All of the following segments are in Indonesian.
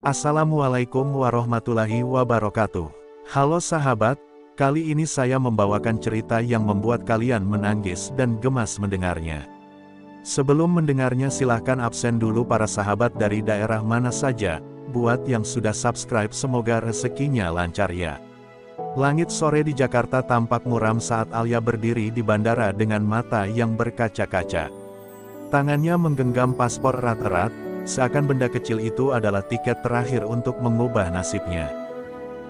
Assalamualaikum warahmatullahi wabarakatuh. Halo sahabat, kali ini saya membawakan cerita yang membuat kalian menangis dan gemas mendengarnya. Sebelum mendengarnya silahkan absen dulu para sahabat dari daerah mana saja, buat yang sudah subscribe semoga rezekinya lancar ya. Langit sore di Jakarta tampak muram saat Alia berdiri di bandara dengan mata yang berkaca-kaca. Tangannya menggenggam paspor erat-erat, seakan benda kecil itu adalah tiket terakhir untuk mengubah nasibnya.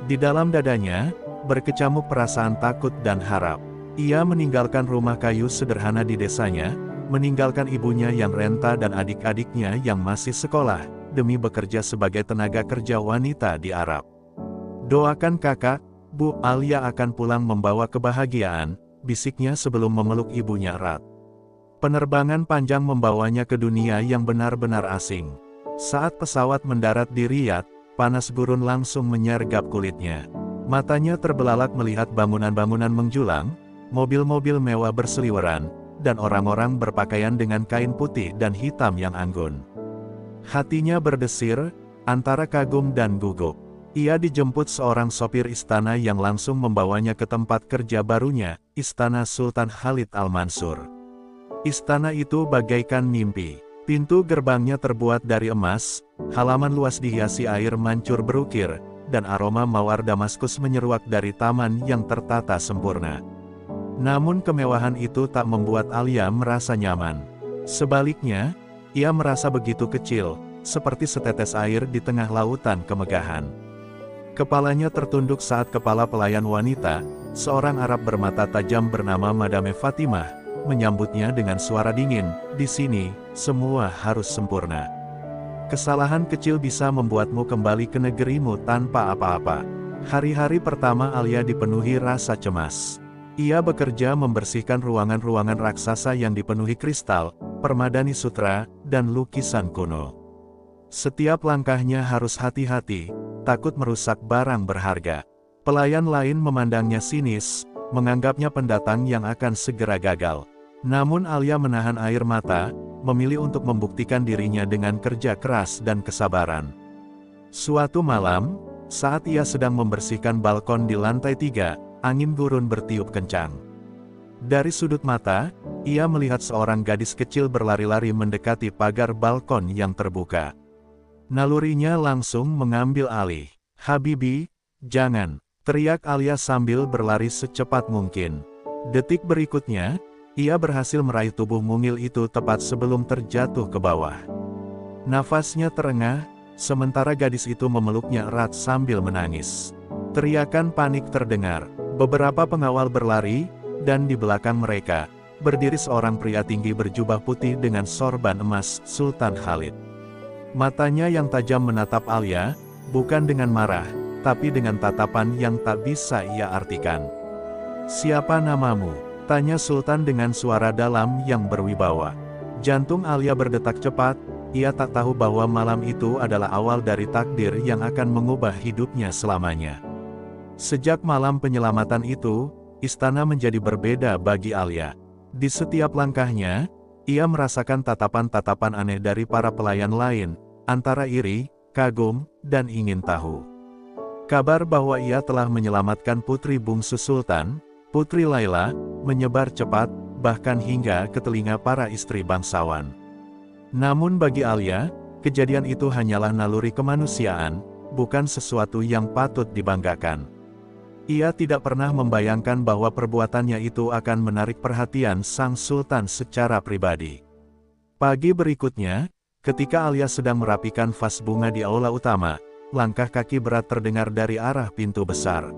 Di dalam dadanya, berkecamuk perasaan takut dan harap. Ia meninggalkan rumah kayu sederhana di desanya, meninggalkan ibunya yang renta dan adik-adiknya yang masih sekolah, demi bekerja sebagai tenaga kerja wanita di Arab. Doakan kakak, Bu, Alia akan pulang membawa kebahagiaan, bisiknya sebelum memeluk ibunya erat. Penerbangan panjang membawanya ke dunia yang benar-benar asing. Saat pesawat mendarat di Riyadh, panas gurun langsung menyergap kulitnya. Matanya terbelalak melihat bangunan-bangunan menjulang, mobil-mobil mewah berseliweran, dan orang-orang berpakaian dengan kain putih dan hitam yang anggun. Hatinya berdesir, antara kagum dan gugup. Ia dijemput seorang sopir istana yang langsung membawanya ke tempat kerja barunya, Istana Sultan Khalid Al-Mansur. Istana itu bagaikan mimpi. Pintu gerbangnya terbuat dari emas, halaman luas dihiasi air mancur berukir, dan aroma mawar Damaskus menyeruak dari taman yang tertata sempurna. Namun kemewahan itu tak membuat Alia merasa nyaman. Sebaliknya, ia merasa begitu kecil, seperti setetes air di tengah lautan kemegahan. Kepalanya tertunduk saat kepala pelayan wanita, seorang Arab bermata tajam bernama Madame Fatimah, menyambutnya dengan suara dingin, "Di sini, semua harus sempurna. Kesalahan kecil bisa membuatmu kembali ke negerimu tanpa apa-apa." Hari-hari pertama Alia dipenuhi rasa cemas. Ia bekerja membersihkan ruangan-ruangan raksasa yang dipenuhi kristal, permadani sutra, dan lukisan kuno. Setiap langkahnya harus hati-hati, takut merusak barang berharga. Pelayan lain memandangnya sinis, menganggapnya pendatang yang akan segera gagal. Namun Alia menahan air mata, memilih untuk membuktikan dirinya dengan kerja keras dan kesabaran. Suatu malam, saat ia sedang membersihkan balkon di lantai 3, angin gurun bertiup kencang. Dari sudut mata, ia melihat seorang gadis kecil berlari-lari mendekati pagar balkon yang terbuka. Nalurinya langsung mengambil alih. "Habibi, jangan!" teriak Alia sambil berlari secepat mungkin. Detik berikutnya, ia berhasil meraih tubuh mungil itu tepat sebelum terjatuh ke bawah. Nafasnya terengah, sementara gadis itu memeluknya erat sambil menangis. Teriakan panik terdengar. Beberapa pengawal berlari, dan di belakang mereka, berdiri seorang pria tinggi berjubah putih dengan sorban emas, Sultan Khalid. Matanya yang tajam menatap Alia, bukan dengan marah, tapi dengan tatapan yang tak bisa ia artikan. "Siapa namamu?" tanya Sultan dengan suara dalam yang berwibawa. Jantung Alia berdetak cepat, ia tak tahu bahwa malam itu adalah awal dari takdir yang akan mengubah hidupnya selamanya. Sejak malam penyelamatan itu, istana menjadi berbeda bagi Alia. Di setiap langkahnya, ia merasakan tatapan-tatapan aneh dari para pelayan lain, antara iri, kagum, dan ingin tahu. Kabar bahwa ia telah menyelamatkan putri bungsu Sultan, Putri Laila, menyebar cepat, bahkan hingga ke telinga para istri bangsawan. Namun bagi Alia, kejadian itu hanyalah naluri kemanusiaan, bukan sesuatu yang patut dibanggakan. Ia tidak pernah membayangkan bahwa perbuatannya itu akan menarik perhatian sang sultan secara pribadi. Pagi berikutnya, ketika Alia sedang merapikan vas bunga di aula utama, langkah kaki berat terdengar dari arah pintu besar.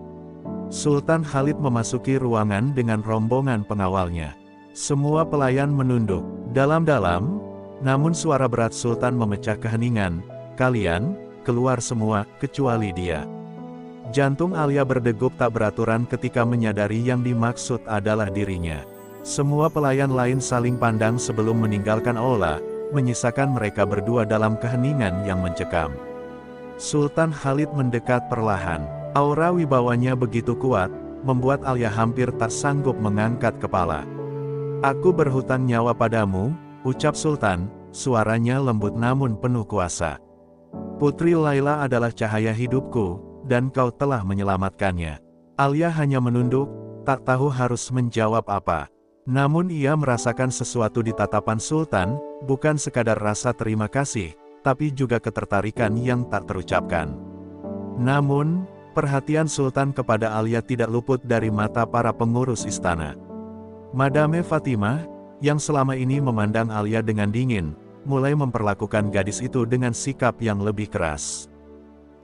Sultan Khalid memasuki ruangan dengan rombongan pengawalnya. Semua pelayan menunduk dalam-dalam, namun suara berat Sultan memecah keheningan. "Kalian, keluar semua, kecuali dia." Jantung Alia berdegup tak beraturan ketika menyadari yang dimaksud adalah dirinya. Semua pelayan lain saling pandang sebelum meninggalkan aula, menyisakan mereka berdua dalam keheningan yang mencekam. Sultan Khalid mendekat perlahan. Aura wibawanya begitu kuat, membuat Alia hampir tak sanggup mengangkat kepala. "Aku berhutang nyawa padamu," ucap Sultan, suaranya lembut namun penuh kuasa. Putri Laila adalah cahaya hidupku, dan kau telah menyelamatkannya. Alia hanya menunduk, tak tahu harus menjawab apa. Namun ia merasakan sesuatu di tatapan Sultan, bukan sekadar rasa terima kasih, tapi juga ketertarikan yang tak terucapkan. Namun, perhatian Sultan kepada Alia tidak luput dari mata para pengurus istana. Madame Fatimah, yang selama ini memandang Alia dengan dingin, mulai memperlakukan gadis itu dengan sikap yang lebih keras.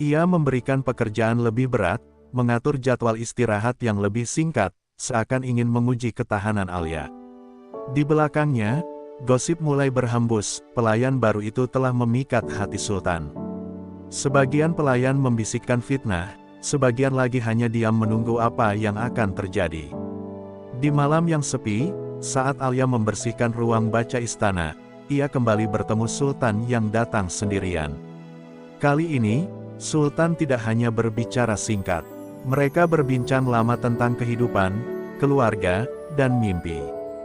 Ia memberikan pekerjaan lebih berat, mengatur jadwal istirahat yang lebih singkat, seakan ingin menguji ketahanan Alia. Di belakangnya, gosip mulai berhembus, pelayan baru itu telah memikat hati Sultan. Sebagian pelayan membisikkan fitnah, sebagian lagi hanya diam menunggu apa yang akan terjadi. Di malam yang sepi, saat Alia membersihkan ruang baca istana, ia kembali bertemu Sultan yang datang sendirian. Kali ini, Sultan tidak hanya berbicara singkat. Mereka berbincang lama tentang kehidupan, keluarga, dan mimpi.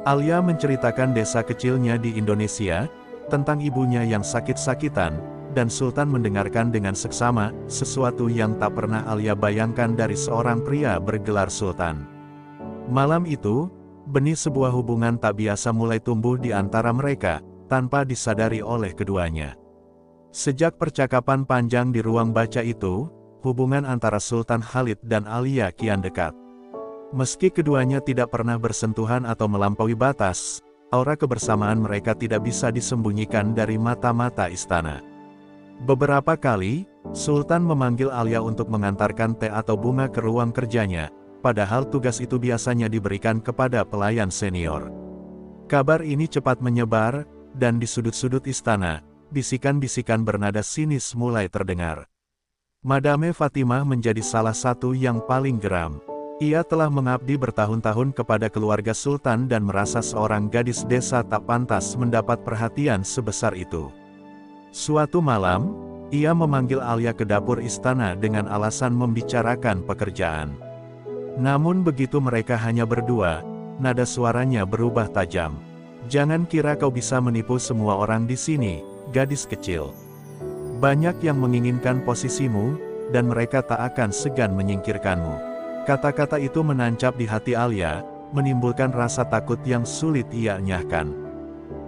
Alia menceritakan desa kecilnya di Indonesia, tentang ibunya yang sakit-sakitan, dan Sultan mendengarkan dengan seksama, sesuatu yang tak pernah Alia bayangkan dari seorang pria bergelar Sultan. Malam itu, benih sebuah hubungan tak biasa mulai tumbuh di antara mereka, tanpa disadari oleh keduanya. Sejak percakapan panjang di ruang baca itu, hubungan antara Sultan Khalid dan Alia kian dekat. Meski keduanya tidak pernah bersentuhan atau melampaui batas, aura kebersamaan mereka tidak bisa disembunyikan dari mata-mata istana. Beberapa kali, Sultan memanggil Alia untuk mengantarkan teh atau bunga ke ruang kerjanya, padahal tugas itu biasanya diberikan kepada pelayan senior. Kabar ini cepat menyebar, dan di sudut-sudut istana, bisikan-bisikan bernada sinis mulai terdengar. Madame Fatimah menjadi salah satu yang paling geram. Ia telah mengabdi bertahun-tahun kepada keluarga Sultan dan merasa seorang gadis desa tak pantas mendapat perhatian sebesar itu. Suatu malam, ia memanggil Alia ke dapur istana dengan alasan membicarakan pekerjaan. Namun begitu mereka hanya berdua, nada suaranya berubah tajam. "Jangan kira kau bisa menipu semua orang di sini, gadis kecil. Banyak yang menginginkan posisimu, dan mereka tak akan segan menyingkirkanmu." Kata-kata itu menancap di hati Alia, menimbulkan rasa takut yang sulit ia enyahkan.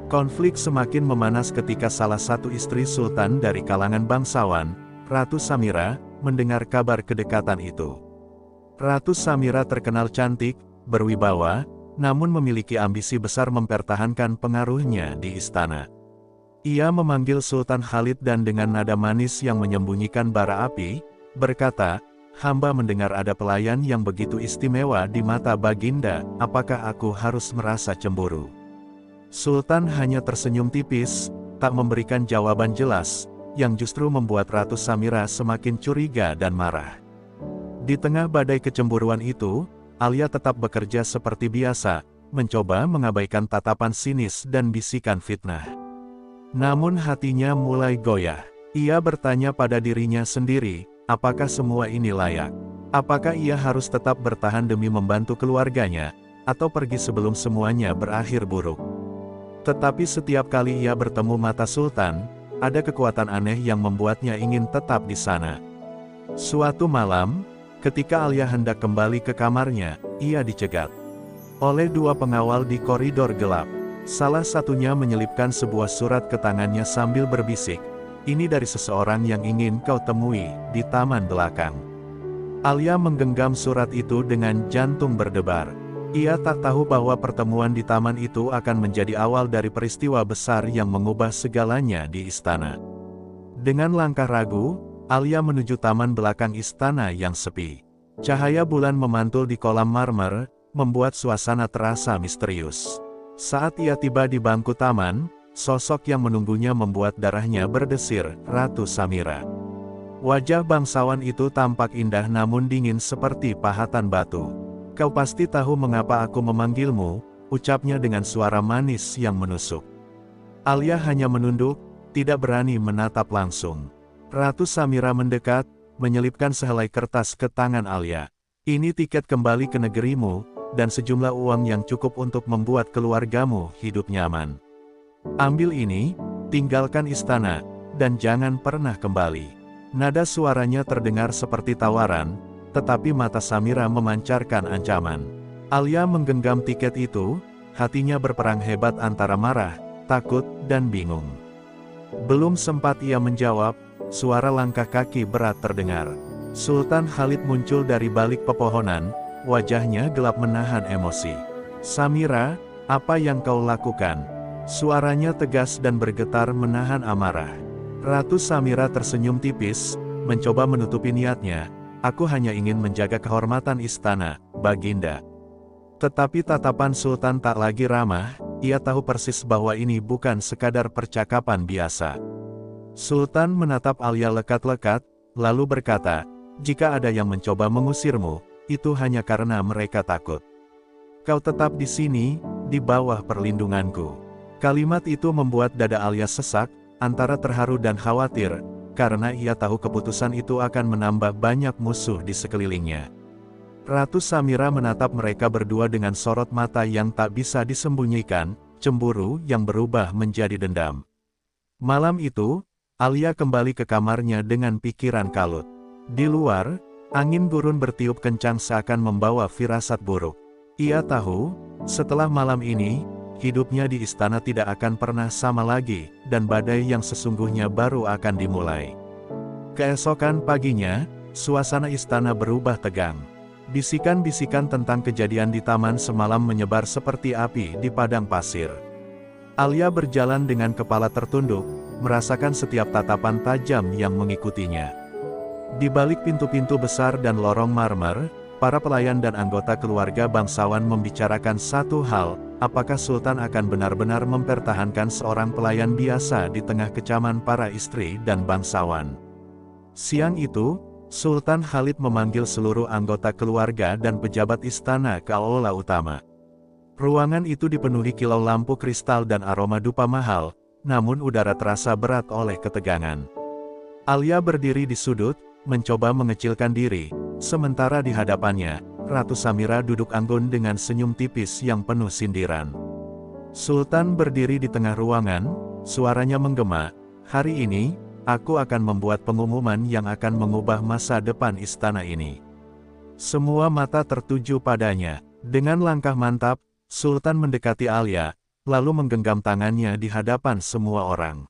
Konflik semakin memanas ketika salah satu istri Sultan dari kalangan bangsawan, Ratu Samira, mendengar kabar kedekatan itu. Ratu Samira terkenal cantik, berwibawa, namun memiliki ambisi besar mempertahankan pengaruhnya di istana. Ia memanggil Sultan Khalid dan dengan nada manis yang menyembunyikan bara api, berkata, "Hamba mendengar ada pelayan yang begitu istimewa di mata Baginda, apakah aku harus merasa cemburu?" Sultan hanya tersenyum tipis, tak memberikan jawaban jelas, yang justru membuat Ratu Samira semakin curiga dan marah. Di tengah badai kecemburuan itu, Alia tetap bekerja seperti biasa, mencoba mengabaikan tatapan sinis dan bisikan fitnah. Namun hatinya mulai goyah. Ia bertanya pada dirinya sendiri, apakah semua ini layak? Apakah ia harus tetap bertahan demi membantu keluarganya, atau pergi sebelum semuanya berakhir buruk? Tetapi setiap kali ia bertemu mata Sultan, ada kekuatan aneh yang membuatnya ingin tetap di sana. Suatu malam, ketika Alia hendak kembali ke kamarnya, ia dicegat oleh dua pengawal di koridor gelap. Salah satunya menyelipkan sebuah surat ke tangannya sambil berbisik, "Ini dari seseorang yang ingin kau temui di taman belakang." Alia menggenggam surat itu dengan jantung berdebar. Ia tak tahu bahwa pertemuan di taman itu akan menjadi awal dari peristiwa besar yang mengubah segalanya di istana. Dengan langkah ragu, Alia menuju taman belakang istana yang sepi. Cahaya bulan memantul di kolam marmer, membuat suasana terasa misterius. Saat ia tiba di bangku taman, sosok yang menunggunya membuat darahnya berdesir, Ratu Samira. Wajah bangsawan itu tampak indah namun dingin seperti pahatan batu. "Kau pasti tahu mengapa aku memanggilmu," ucapnya dengan suara manis yang menusuk. Alia hanya menunduk, tidak berani menatap langsung. Ratu Samira mendekat, menyelipkan sehelai kertas ke tangan Alia. "Ini tiket kembali ke negerimu, dan sejumlah uang yang cukup untuk membuat keluargamu hidup nyaman. Ambil ini, tinggalkan istana, dan jangan pernah kembali." Nada suaranya terdengar seperti tawaran, tetapi mata Samira memancarkan ancaman. Alia menggenggam tiket itu, hatinya berperang hebat antara marah, takut, dan bingung. Belum sempat ia menjawab, suara langkah kaki berat terdengar. Sultan Khalid muncul dari balik pepohonan, wajahnya gelap menahan emosi. "Samira, apa yang kau lakukan?" Suaranya tegas dan bergetar menahan amarah. Ratu Samira tersenyum tipis, mencoba menutupi niatnya. "Aku hanya ingin menjaga kehormatan istana, Baginda." Tetapi tatapan Sultan tak lagi ramah, ia tahu persis bahwa ini bukan sekadar percakapan biasa. Sultan menatap Alia lekat-lekat, lalu berkata, "Jika ada yang mencoba mengusirmu, itu hanya karena mereka takut. Kau tetap di sini, di bawah perlindunganku." Kalimat itu membuat dada Alia sesak, antara terharu dan khawatir, karena ia tahu keputusan itu akan menambah banyak musuh di sekelilingnya. Ratu Samira menatap mereka berdua dengan sorot mata yang tak bisa disembunyikan, cemburu yang berubah menjadi dendam. Malam itu, Alia kembali ke kamarnya dengan pikiran kalut. Di luar, angin gurun bertiup kencang seakan membawa firasat buruk. Ia tahu, setelah malam ini, hidupnya di istana tidak akan pernah sama lagi, dan badai yang sesungguhnya baru akan dimulai. Keesokan paginya, suasana istana berubah tegang. Bisikan-bisikan tentang kejadian di taman semalam menyebar seperti api di padang pasir. Alia berjalan dengan kepala tertunduk, merasakan setiap tatapan tajam yang mengikutinya. Di balik pintu-pintu besar dan lorong marmer, para pelayan dan anggota keluarga bangsawan membicarakan satu hal, apakah Sultan akan benar-benar mempertahankan seorang pelayan biasa di tengah kecaman para istri dan bangsawan. Siang itu, Sultan Khalid memanggil seluruh anggota keluarga dan pejabat istana ke aula utama. Ruangan itu dipenuhi kilau lampu kristal dan aroma dupa mahal, namun udara terasa berat oleh ketegangan. Alia berdiri di sudut, mencoba mengecilkan diri, sementara di hadapannya, Ratu Samira duduk anggun dengan senyum tipis yang penuh sindiran. Sultan berdiri di tengah ruangan, suaranya menggema, "Hari ini, aku akan membuat pengumuman yang akan mengubah masa depan istana ini." Semua mata tertuju padanya. Dengan langkah mantap, Sultan mendekati Alia, lalu menggenggam tangannya di hadapan semua orang.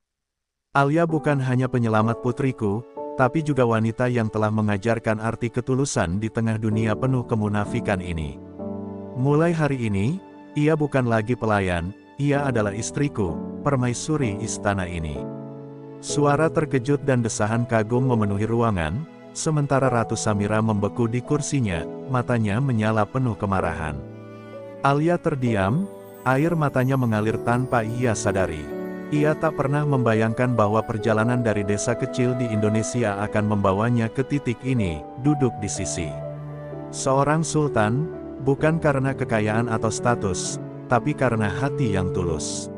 "Alia bukan hanya penyelamat putriku, tapi juga wanita yang telah mengajarkan arti ketulusan di tengah dunia penuh kemunafikan ini. Mulai hari ini, ia bukan lagi pelayan, ia adalah istriku, permaisuri istana ini." Suara terkejut dan desahan kagum memenuhi ruangan, sementara Ratu Samira membeku di kursinya, matanya menyala penuh kemarahan. Alia terdiam, air matanya mengalir tanpa ia sadari. Ia tak pernah membayangkan bahwa perjalanan dari desa kecil di Indonesia akan membawanya ke titik ini, duduk di sisi seorang sultan, bukan karena kekayaan atau status, tapi karena hati yang tulus.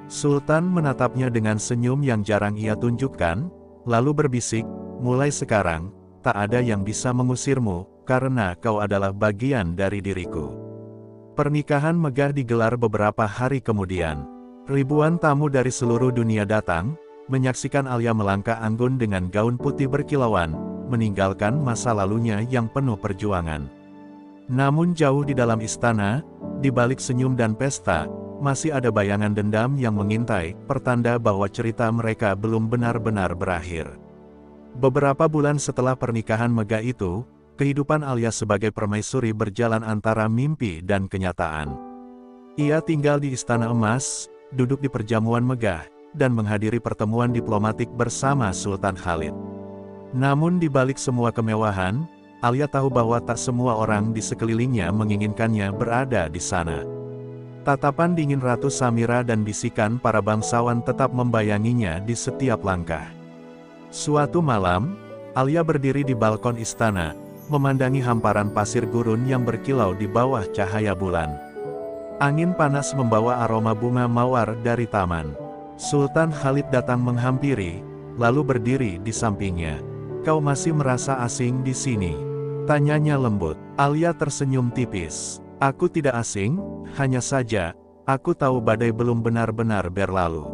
Sultan menatapnya dengan senyum yang jarang ia tunjukkan, lalu berbisik, "Mulai sekarang, tak ada yang bisa mengusirmu, karena kau adalah bagian dari diriku." Pernikahan megah digelar beberapa hari kemudian. Ribuan tamu dari seluruh dunia datang, menyaksikan Alia melangkah anggun dengan gaun putih berkilauan, meninggalkan masa lalunya yang penuh perjuangan. Namun jauh di dalam istana, di balik senyum dan pesta, masih ada bayangan dendam yang mengintai, pertanda bahwa cerita mereka belum benar-benar berakhir. Beberapa bulan setelah pernikahan megah itu, kehidupan Alia sebagai permaisuri berjalan antara mimpi dan kenyataan. Ia tinggal di Istana Emas, duduk di perjamuan megah, dan menghadiri pertemuan diplomatik bersama Sultan Khalid. Namun di balik semua kemewahan, Alia tahu bahwa tak semua orang di sekelilingnya menginginkannya berada di sana. Tatapan dingin Ratu Samira dan bisikan para bangsawan tetap membayanginya di setiap langkah. Suatu malam, Alia berdiri di balkon istana, memandangi hamparan pasir gurun yang berkilau di bawah cahaya bulan. Angin panas membawa aroma bunga mawar dari taman. Sultan Khalid datang menghampiri, lalu berdiri di sampingnya. "Kau masih merasa asing di sini?" tanyanya lembut. Alia tersenyum tipis. "Aku tidak asing, hanya saja, aku tahu badai belum benar-benar berlalu."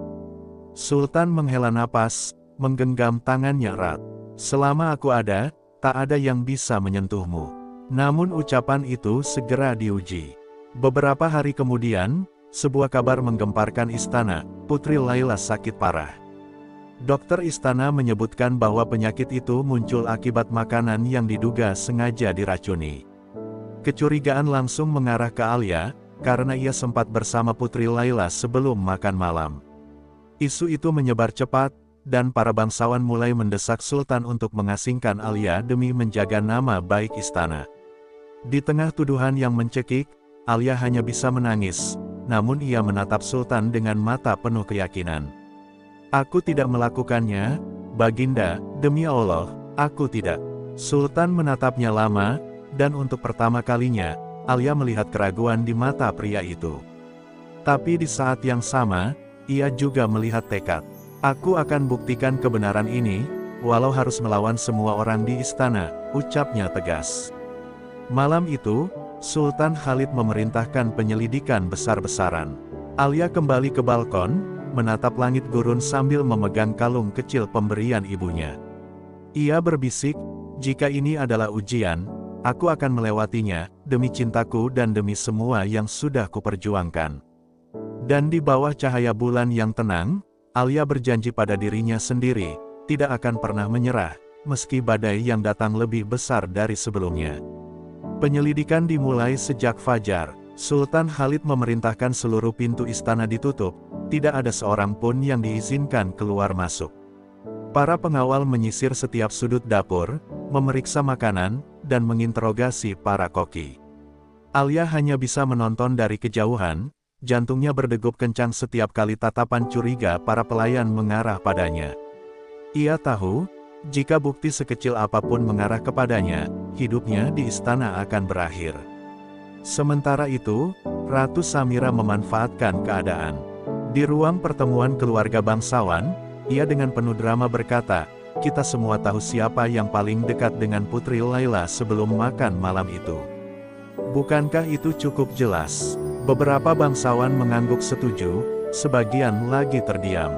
Sultan menghela napas, menggenggam tangannya erat. Selama aku ada, tak ada yang bisa menyentuhmu. Namun ucapan itu segera diuji. Beberapa hari kemudian, sebuah kabar menggemparkan istana, Putri Laila sakit parah. Dokter istana menyebutkan bahwa penyakit itu muncul akibat makanan yang diduga sengaja diracuni. Kecurigaan langsung mengarah ke Alia, karena ia sempat bersama Putri Laila sebelum makan malam. Isu itu menyebar cepat, dan para bangsawan mulai mendesak Sultan untuk mengasingkan Alia demi menjaga nama baik istana. Di tengah tuduhan yang mencekik, Alia hanya bisa menangis, namun ia menatap Sultan dengan mata penuh keyakinan. "Aku tidak melakukannya, Baginda, demi Allah, aku tidak." Sultan menatapnya lama, dan untuk pertama kalinya, Alia melihat keraguan di mata pria itu. Tapi di saat yang sama, ia juga melihat tekad. "Aku akan buktikan kebenaran ini, walau harus melawan semua orang di istana," ucapnya tegas. Malam itu, Sultan Khalid memerintahkan penyelidikan besar-besaran. Alia kembali ke balkon, menatap langit gurun sambil memegang kalung kecil pemberian ibunya. Ia berbisik, "Jika ini adalah ujian, aku akan melewatinya, demi cintaku dan demi semua yang sudah kuperjuangkan." Dan di bawah cahaya bulan yang tenang, Alia berjanji pada dirinya sendiri, tidak akan pernah menyerah, meski badai yang datang lebih besar dari sebelumnya. Penyelidikan dimulai sejak fajar. Sultan Khalid memerintahkan seluruh pintu istana ditutup, tidak ada seorang pun yang diizinkan keluar masuk. Para pengawal menyisir setiap sudut dapur, memeriksa makanan, dan menginterogasi para koki. Alia hanya bisa menonton dari kejauhan, jantungnya berdegup kencang setiap kali tatapan curiga para pelayan mengarah padanya. Ia tahu, jika bukti sekecil apapun mengarah kepadanya, hidupnya di istana akan berakhir. Sementara itu, Ratu Samira memanfaatkan keadaan. Di ruang pertemuan keluarga bangsawan, ia dengan penuh drama berkata, "Kita semua tahu siapa yang paling dekat dengan Putri Laila sebelum makan malam itu. Bukankah itu cukup jelas?" Beberapa bangsawan mengangguk setuju, sebagian lagi terdiam.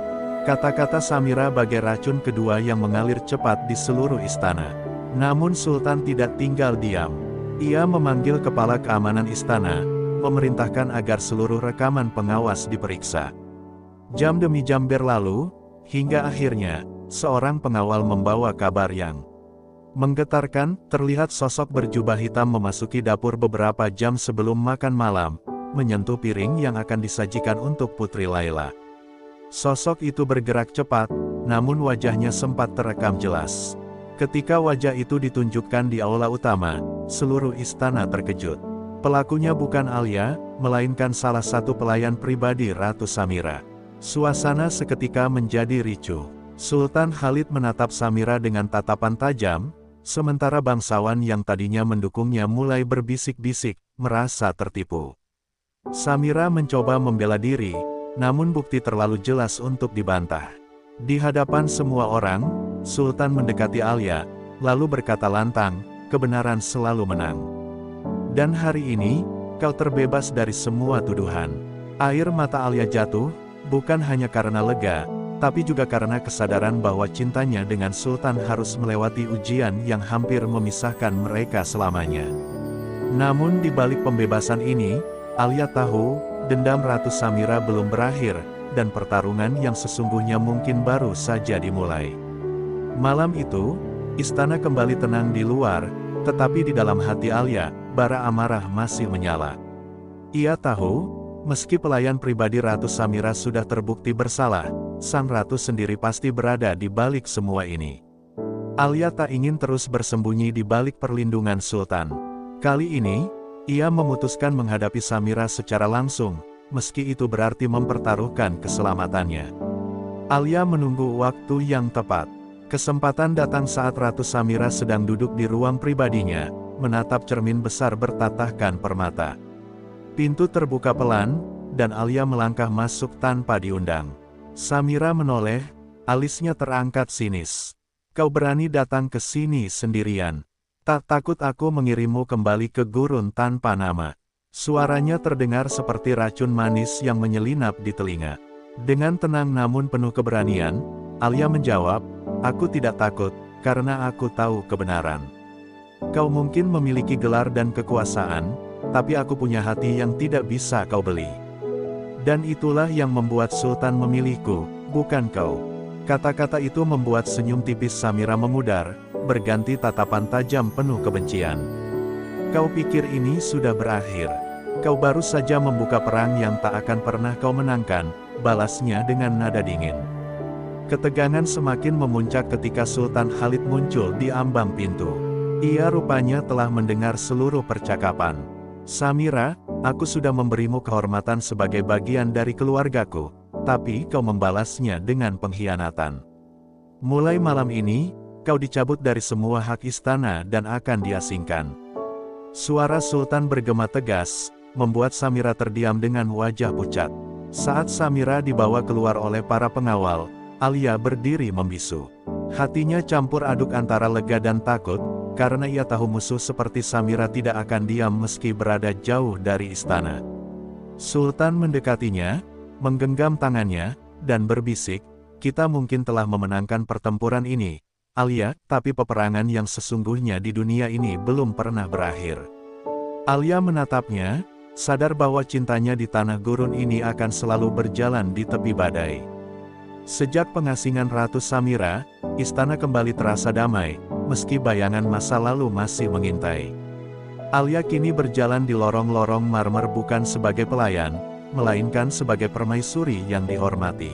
Kata-kata Samira bagai racun kedua yang mengalir cepat di seluruh istana. Namun Sultan tidak tinggal diam. Ia memanggil kepala keamanan istana, memerintahkan agar seluruh rekaman pengawas diperiksa. Jam demi jam berlalu, hingga akhirnya, seorang pengawal membawa kabar yang menggetarkan. Terlihat sosok berjubah hitam memasuki dapur beberapa jam sebelum makan malam, menyentuh piring yang akan disajikan untuk Putri Laila. Sosok itu bergerak cepat, namun wajahnya sempat terekam jelas. Ketika wajah itu ditunjukkan di aula utama, seluruh istana terkejut. Pelakunya bukan Alia, melainkan salah satu pelayan pribadi Ratu Samira. Suasana seketika menjadi ricuh. Sultan Khalid menatap Samira dengan tatapan tajam, sementara bangsawan yang tadinya mendukungnya mulai berbisik-bisik, merasa tertipu. Samira mencoba membela diri, namun bukti terlalu jelas untuk dibantah. Di hadapan semua orang, Sultan mendekati Alia, lalu berkata lantang, "Kebenaran selalu menang. Dan hari ini, kau terbebas dari semua tuduhan." Air mata Alia jatuh, bukan hanya karena lega, tapi juga karena kesadaran bahwa cintanya dengan Sultan harus melewati ujian yang hampir memisahkan mereka selamanya. Namun di balik pembebasan ini, Alia tahu, dendam Ratu Samira belum berakhir, dan pertarungan yang sesungguhnya mungkin baru saja dimulai. Malam itu, istana kembali tenang di luar, tetapi di dalam hati Alia, bara amarah masih menyala. Ia tahu, meski pelayan pribadi Ratu Samira sudah terbukti bersalah, sang ratu sendiri pasti berada di balik semua ini. Alia tak ingin terus bersembunyi di balik perlindungan Sultan. Kali ini, ia memutuskan menghadapi Samira secara langsung, meski itu berarti mempertaruhkan keselamatannya. Alia menunggu waktu yang tepat. Kesempatan datang saat Ratu Samira sedang duduk di ruang pribadinya, menatap cermin besar bertatahkan permata. Pintu terbuka pelan, dan Alia melangkah masuk tanpa diundang. Samira menoleh, alisnya terangkat sinis. "Kau berani datang ke sini sendirian? Tak takut aku mengirimmu kembali ke gurun tanpa nama?" Suaranya terdengar seperti racun manis yang menyelinap di telinga. Dengan tenang namun penuh keberanian, Alia menjawab, Aku tidak takut, karena aku tahu kebenaran. Kau mungkin memiliki gelar dan kekuasaan, tapi aku punya hati yang tidak bisa kau beli. Dan itulah yang membuat Sultan memilihku, bukan kau." Kata-kata itu membuat senyum tipis Samira memudar, berganti tatapan tajam penuh kebencian. "Kau pikir ini sudah berakhir? Kau baru saja membuka perang yang tak akan pernah kau menangkan," balasnya dengan nada dingin. Ketegangan semakin memuncak ketika Sultan Khalid muncul di ambang pintu. Ia rupanya telah mendengar seluruh percakapan. "Samira, aku sudah memberimu kehormatan sebagai bagian dari keluargaku, tapi kau membalasnya dengan pengkhianatan. Mulai malam ini, kau dicabut dari semua hak istana dan akan diasingkan." Suara Sultan bergema tegas, membuat Samira terdiam dengan wajah pucat. Saat Samira dibawa keluar oleh para pengawal, Alia berdiri membisu. Hatinya campur aduk antara lega dan takut, karena ia tahu musuh seperti Samira tidak akan diam meski berada jauh dari istana. Sultan mendekatinya, menggenggam tangannya, dan berbisik, "Kita mungkin telah memenangkan pertempuran ini, Alia, tapi peperangan yang sesungguhnya di dunia ini belum pernah berakhir." Alia menatapnya, sadar bahwa cintanya di tanah gurun ini akan selalu berjalan di tepi badai. Sejak pengasingan Ratu Samira, istana kembali terasa damai, meski bayangan masa lalu masih mengintai. Alia kini berjalan di lorong-lorong marmer bukan sebagai pelayan, melainkan sebagai permaisuri yang dihormati.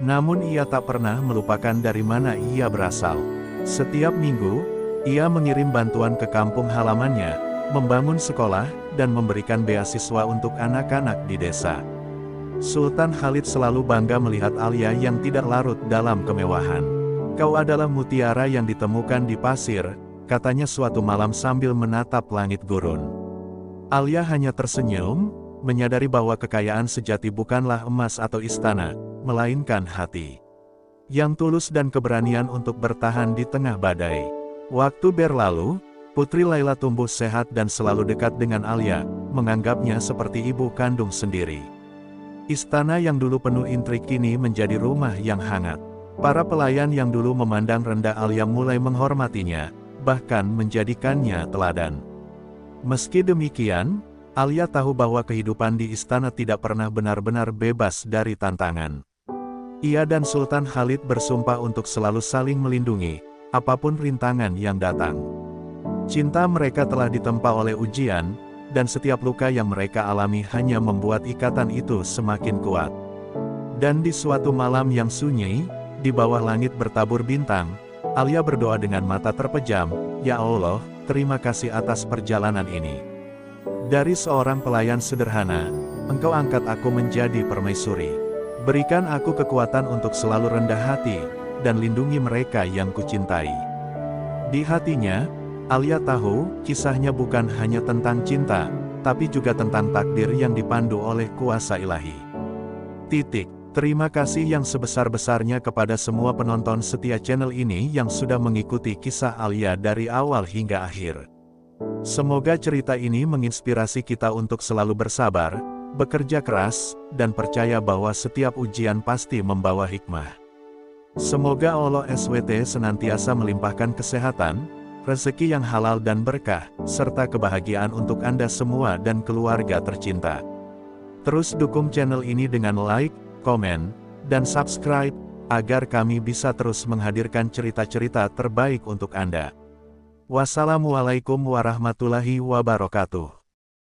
Namun ia tak pernah melupakan dari mana ia berasal. Setiap minggu, ia mengirim bantuan ke kampung halamannya, membangun sekolah, dan memberikan beasiswa untuk anak-anak di desa. Sultan Khalid selalu bangga melihat Alia yang tidak larut dalam kemewahan. "Kau adalah mutiara yang ditemukan di pasir," katanya suatu malam sambil menatap langit gurun. Alia hanya tersenyum, menyadari bahwa kekayaan sejati bukanlah emas atau istana, melainkan hati yang tulus dan keberanian untuk bertahan di tengah badai. Waktu berlalu, Putri Laila tumbuh sehat dan selalu dekat dengan Alia, menganggapnya seperti ibu kandung sendiri. Istana yang dulu penuh intrik kini menjadi rumah yang hangat. Para pelayan yang dulu memandang rendah Alia mulai menghormatinya, bahkan menjadikannya teladan. Meski demikian, Alia tahu bahwa kehidupan di istana tidak pernah benar-benar bebas dari tantangan. Ia dan Sultan Khalid bersumpah untuk selalu saling melindungi, apapun rintangan yang datang. Cinta mereka telah ditempa oleh ujian, dan setiap luka yang mereka alami hanya membuat ikatan itu semakin kuat. Dan di suatu malam yang sunyi, di bawah langit bertabur bintang, Alia berdoa dengan mata terpejam, "Ya Allah, terima kasih atas perjalanan ini. Dari seorang pelayan sederhana, Engkau angkat aku menjadi permaisuri. Berikan aku kekuatan untuk selalu rendah hati, dan lindungi mereka yang kucintai." Di hatinya, Alia tahu, kisahnya bukan hanya tentang cinta, tapi juga tentang takdir yang dipandu oleh kuasa ilahi. Terima kasih yang sebesar-besarnya kepada semua penonton setia channel ini yang sudah mengikuti kisah Alia dari awal hingga akhir. Semoga cerita ini menginspirasi kita untuk selalu bersabar, bekerja keras, dan percaya bahwa setiap ujian pasti membawa hikmah. Semoga Allah SWT senantiasa melimpahkan kesehatan, rezeki yang halal dan berkah, serta kebahagiaan untuk Anda semua dan keluarga tercinta. Terus dukung channel ini dengan like, komen, dan subscribe, agar kami bisa terus menghadirkan cerita-cerita terbaik untuk Anda. Wassalamualaikum warahmatullahi wabarakatuh.